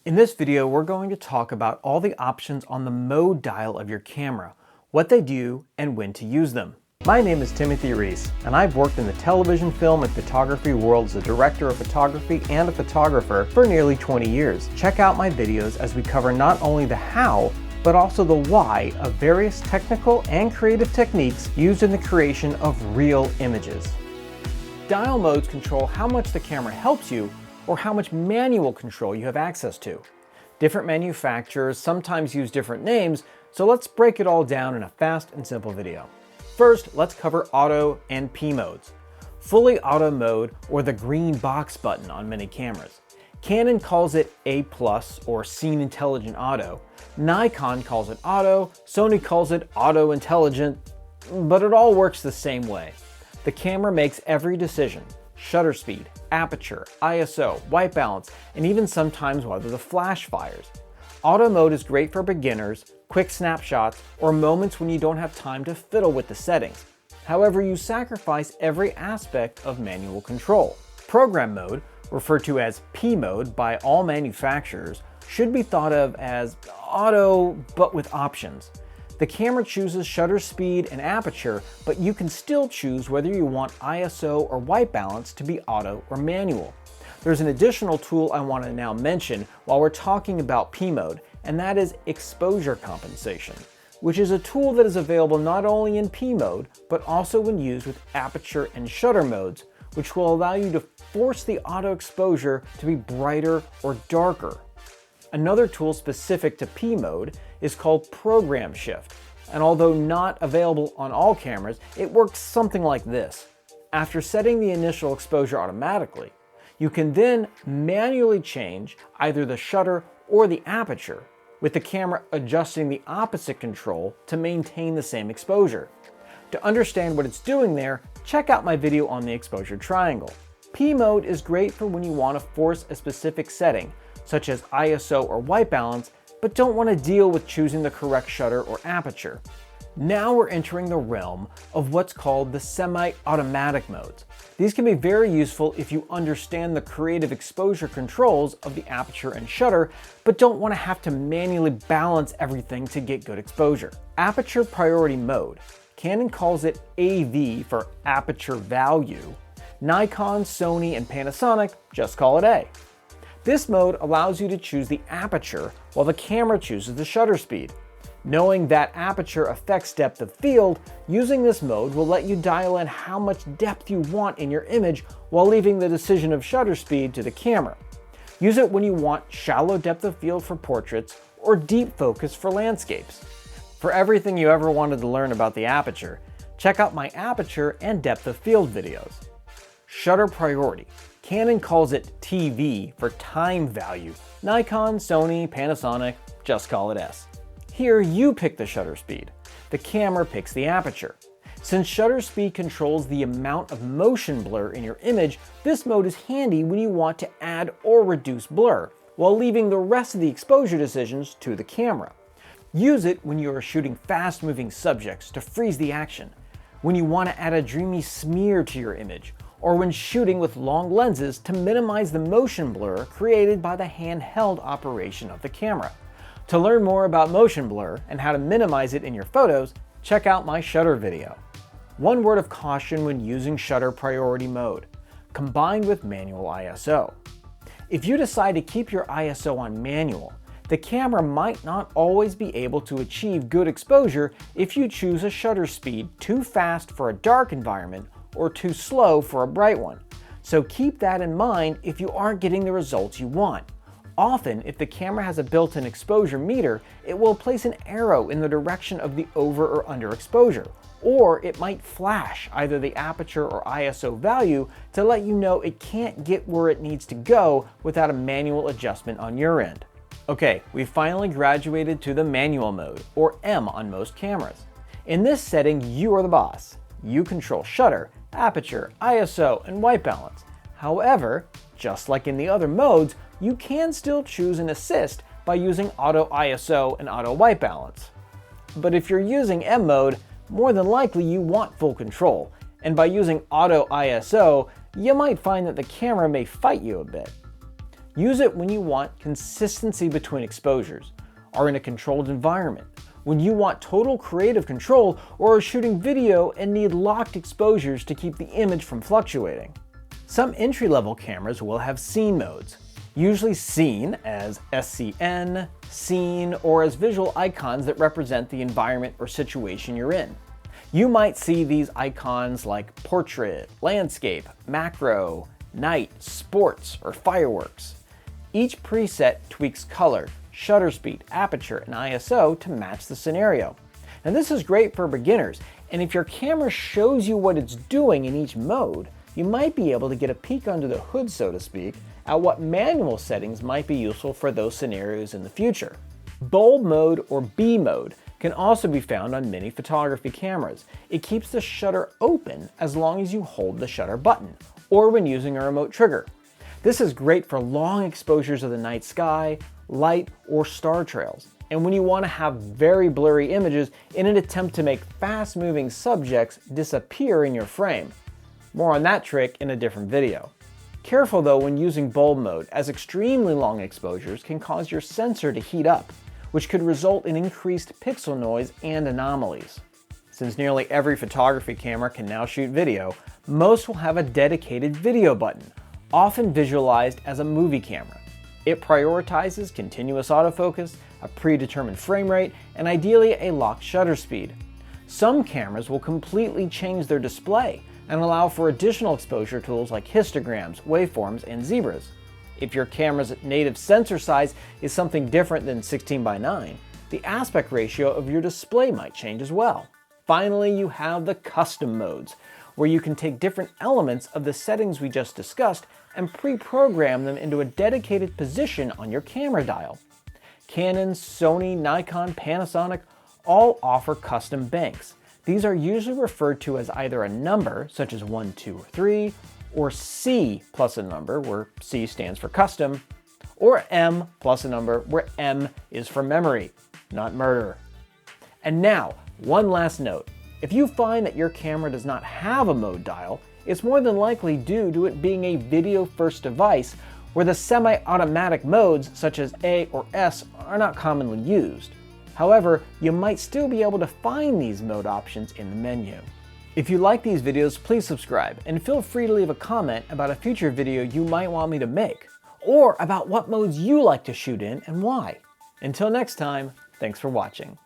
In this video, we're going to talk about all the options on the mode dial of your camera, what they do, and when to use them. My name is Timothy Reese, and I've worked in the television, film, and photography world as a director of photography and a photographer for nearly 20 years. Check out my videos as we cover not only the how, but also the why of various technical and creative techniques used in the creation of real images. Dial modes control how much the camera helps you or how much manual control you have access to. Different manufacturers sometimes use different names, so let's break it all down in a fast and simple video. First, let's cover auto and P modes. Fully auto mode, or the green box button on many cameras. Canon calls it A+ or Scene Intelligent Auto. Nikon calls it auto, Sony calls it auto intelligent, but it all works the same way. The camera makes every decision: shutter speed, aperture, ISO, white balance, and even sometimes whether the flash fires. Auto mode is great for beginners, quick snapshots, or moments when you don't have time to fiddle with the settings. However, you sacrifice every aspect of manual control. Program mode, referred to as P mode by all manufacturers, should be thought of as auto but with options. The camera chooses shutter speed and aperture, but you can still choose whether you want ISO or white balance to be auto or manual. There's an additional tool I want to now mention while we're talking about P mode, and that is exposure compensation, which is a tool that is available not only in P mode, but also when used with aperture and shutter modes, which will allow you to force the auto exposure to be brighter or darker. Another tool specific to P mode is called program shift, and although not available on all cameras, it works something like this. After setting the initial exposure automatically, you can then manually change either the shutter or the aperture, with the camera adjusting the opposite control to maintain the same exposure. To understand what it's doing there, check out my video on the exposure triangle. P mode is great for when you want to force a specific setting, such as ISO or white balance, but don't want to deal with choosing the correct shutter or aperture. Now we're entering the realm of what's called the semi-automatic modes. These can be very useful if you understand the creative exposure controls of the aperture and shutter, but don't want to have to manually balance everything to get good exposure. Aperture Priority mode. Canon calls it AV for aperture value. Nikon, Sony, and Panasonic just call it A. This mode allows you to choose the aperture while the camera chooses the shutter speed. Knowing that aperture affects depth of field, using this mode will let you dial in how much depth you want in your image while leaving the decision of shutter speed to the camera. Use it when you want shallow depth of field for portraits or deep focus for landscapes. For everything you ever wanted to learn about the aperture, check out my aperture and depth of field videos. Shutter priority. Canon calls it TV for time value. Nikon, Sony, Panasonic, just call it S. Here you pick the shutter speed. The camera picks the aperture. Since shutter speed controls the amount of motion blur in your image, this mode is handy when you want to add or reduce blur, while leaving the rest of the exposure decisions to the camera. Use it when you are shooting fast-moving subjects to freeze the action, when you want to add a dreamy smear to your image, or when shooting with long lenses to minimize the motion blur created by the handheld operation of the camera. To learn more about motion blur and how to minimize it in your photos, check out my shutter video. One word of caution when using shutter priority mode, combined with manual ISO. If you decide to keep your ISO on manual, the camera might not always be able to achieve good exposure if you choose a shutter speed too fast for a dark environment or too slow for a bright one. So keep that in mind if you aren't getting the results you want. Often, if the camera has a built-in exposure meter, it will place an arrow in the direction of the over or under exposure, or it might flash either the aperture or ISO value to let you know it can't get where it needs to go without a manual adjustment on your end. Okay, we finally graduated to the manual mode, or M on most cameras. In this setting, you are the boss. You control shutter, aperture, ISO, and white balance. However, just like in the other modes, you can still choose an assist by using auto ISO and auto white balance. But if you're using M mode, more than likely you want full control, and by using auto ISO, you might find that the camera may fight you a bit. Use it when you want consistency between exposures, are in a controlled environment, when you want total creative control, or are shooting video and need locked exposures to keep the image from fluctuating. Some entry-level cameras will have scene modes, usually scene as SCN, scene, or as visual icons that represent the environment or situation you're in. You might see these icons like portrait, landscape, macro, night, sports, or fireworks. Each preset tweaks color, shutter speed, aperture, and ISO to match the scenario. Now this is great for beginners, and if your camera shows you what it's doing in each mode, you might be able to get a peek under the hood, so to speak, at what manual settings might be useful for those scenarios in the future. Bulb mode, or B mode, can also be found on many photography cameras. It keeps the shutter open as long as you hold the shutter button, or when using a remote trigger. This is great for long exposures of the night sky, light, or star trails, and when you want to have very blurry images in an attempt to make fast-moving subjects disappear in your frame. More on that trick in a different video. Careful though when using bulb mode, as extremely long exposures can cause your sensor to heat up, which could result in increased pixel noise and anomalies. Since nearly every photography camera can now shoot video, most will have a dedicated video button, often visualized as a movie camera. It prioritizes continuous autofocus, a predetermined frame rate, and ideally a locked shutter speed. Some cameras will completely change their display and allow for additional exposure tools like histograms, waveforms, and zebras. If your camera's native sensor size is something different than 16:9, the aspect ratio of your display might change as well. Finally, you have the custom modes, where you can take different elements of the settings we just discussed and pre-program them into a dedicated position on your camera dial. Canon, Sony, Nikon, Panasonic all offer custom banks. These are usually referred to as either a number, such as 1, 2, or 3, or C plus a number, where C stands for custom, or M plus a number, where M is for memory, not murder. And now, one last note. If you find that your camera does not have a mode dial, it's more than likely due to it being a video-first device where the semi-automatic modes such as A or S are not commonly used. However, you might still be able to find these mode options in the menu. If you like these videos, please subscribe and feel free to leave a comment about a future video you might want me to make, or about what modes you like to shoot in and why. Until next time, thanks for watching.